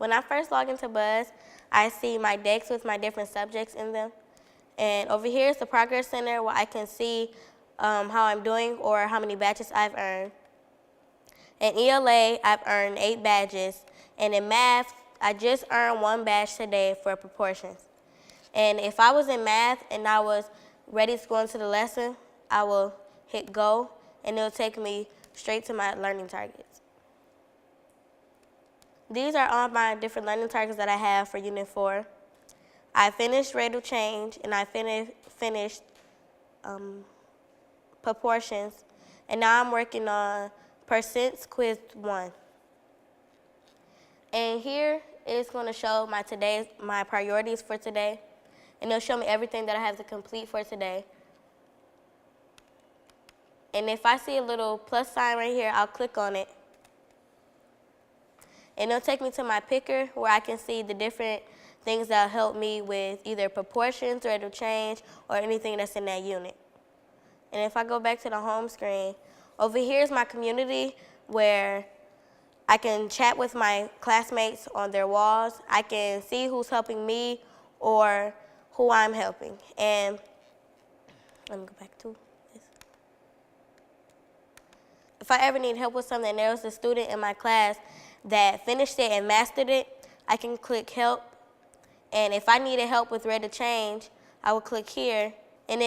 When I first log into Buzz, I see my decks with my different subjects in them. And over here is the Progress Center where I can see how I'm doing or how many badges I've earned. In ELA, I've earned 8 badges. And in math, I just earned 1 badge today for proportions. And if I was in math and I was ready to go into the lesson, I will hit go, and it'll take me straight to my learning targets. These are all my different learning targets that I have for Unit 4. I finished rate of change, and I finished proportions, and now I'm working on percents quiz 1. And here it's going to show my priorities for today, and it'll show me everything that I have to complete for today. And if I see a little plus sign right here, I'll click on it. And it'll take me to my picker where I can see the different things that'll help me with either proportions, rate of change, or anything that's in that unit. And if I go back to the home screen, over here is my community where I can chat with my classmates on their walls. I can see who's helping me or who I'm helping. And let me go back to this. If I ever need help with something and there was a student in my class that finished it and mastered it, I can click help. And if I needed help with rate of change, I would click here. And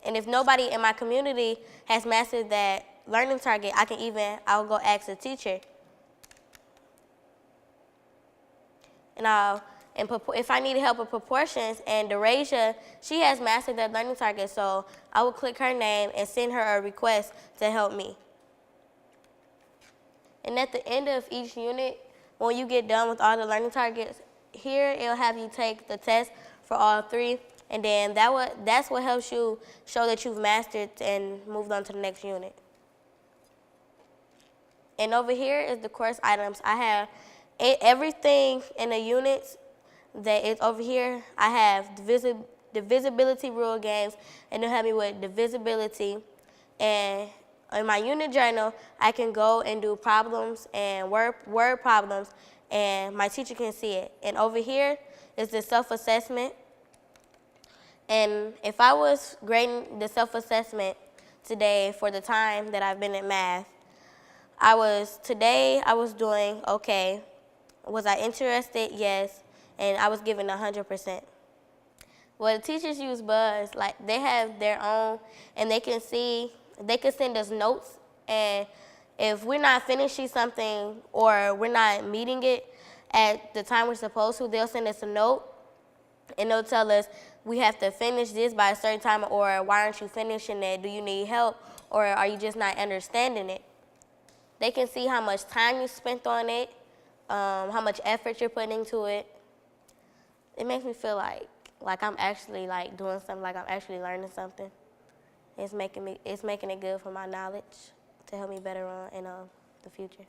if nobody in my community has mastered that learning target, I'll go ask the teacher. And if I need help with proportions, and Derasia, she has mastered that learning target, so I will click her name and send her a request to help me. And at the end of each unit, when you get done with all the learning targets, here it'll have you take the test for all 3, and then that's what helps you show that you've mastered and moved on to the next unit. And over here is the course items. I have everything in the units that is over here. I have divisibility rule games, and they'll help me with divisibility. And in my unit journal, I can go and do problems and word problems, and my teacher can see it. And over here is the self-assessment. And if I was grading the self-assessment today for the time that I've been in math, today I was doing okay. Was I interested? Yes. And I was given 100%. Well, the teachers use Buzz, like they have their own, and they can send us notes, and if we're not finishing something or we're not meeting it at the time we're supposed to, they'll send us a note, and they'll tell us we have to finish this by a certain time, or why aren't you finishing it? Do you need help, or are you just not understanding it? They can see how much time you spent on it, how much effort you're putting into it. It makes me feel like I'm actually doing something, like I'm actually learning something. It's making it good for my knowledge to help me better on in the future.